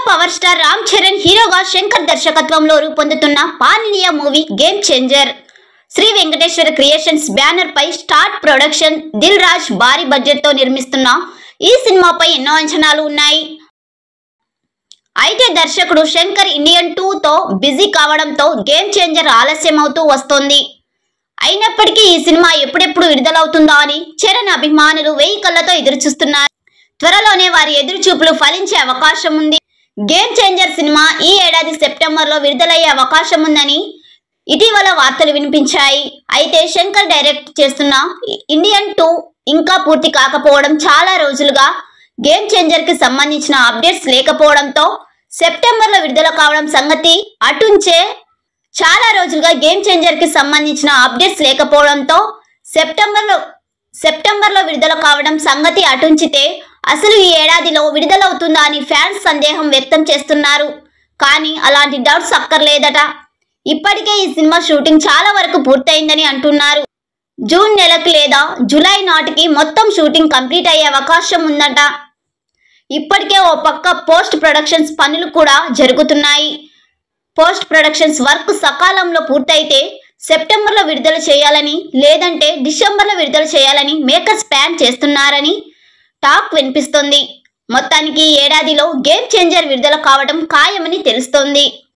Power star Ram Charan హీరోగా శంకర్ దర్శకత్వంలో రూపొందుతున్న pan India movie game changer Sri Venkateswara creations banner పై స్టార్ట్ ప్రొడక్షన్ దిల్ రాజ్ భారీ బడ్జెట్ తో నిర్మిస్తున్న ఈ సినిమాపై ఎన్నో అంచనాలు ఉన్నాయి. అయితే దర్శకుడు శంకర్ ఇండియన్ 2 తో బిజీ కావడంతో గేమ్ చేంజర్ ఆలస్యం అవుతూ వస్తోంది. అయినప్పటికీ ఈ సినిమా ఎప్పుడెప్పుడు విడుదలవుతుందా అని చరణ్ అభిమానులు వేయి కళ్ళతో ఎదురుచూస్తున్నారు. త్వరలోనే వారి ఎదురుచూపులు ఫలించే అవకాశం ఉంది. గేమ్ చేంజర్ సినిమా ఈ ఏడాది సెప్టెంబర్లో విడుదలయ్యే అవకాశం ఉందని ఇటీవల వార్తలు వినిపించాయి. అయితే శంకర్ డైరెక్ట్ చేస్తున్న ఇండియన్ 2 ఇంకా పూర్తి కాకపోవడం, చాలా రోజులుగా గేమ్ చేంజర్ కి సంబంధించిన అప్డేట్స్ లేకపోవడంతో సెప్టెంబర్లో విడుదల కావడం సంగతి అటుంచే చాలా రోజులుగా గేమ్ చేంజర్ కి సంబంధించిన అప్డేట్స్ లేకపోవడంతో సెప్టెంబర్లో విడుదల కావడం సంగతి అటుంచితే అసలు ఈ ఏడాదిలో విడుదలవుతుందా అని ఫ్యాన్స్ సందేహం వ్యక్తం చేస్తున్నారు. కానీ అలాంటి డౌట్స్ అక్కర్లేదట. ఇప్పటికే ఈ సినిమా షూటింగ్ చాలా వరకు పూర్తయిందని అంటున్నారు. జూన్ నెలకు లేదా జూలై నాటికి మొత్తం షూటింగ్ కంప్లీట్ అయ్యే అవకాశం ఉందట. ఇప్పటికే ఓ పక్క పోస్ట్ ప్రొడక్షన్స్ పనులు కూడా జరుగుతున్నాయి. పోస్ట్ ప్రొడక్షన్స్ వర్క్ సకాలంలో పూర్తయితే సెప్టెంబర్లో విడుదల చేయాలని, లేదంటే డిసెంబర్లో విడుదల చేయాలని మేకర్స్ ప్లాన్ చేస్తున్నారని టాక్ వినిపిస్తోంది. మొత్తానికి ఈ ఏడాదిలో గేమ్ చేంజర్ విడుదల కావడం ఖాయమని తెలుస్తోంది.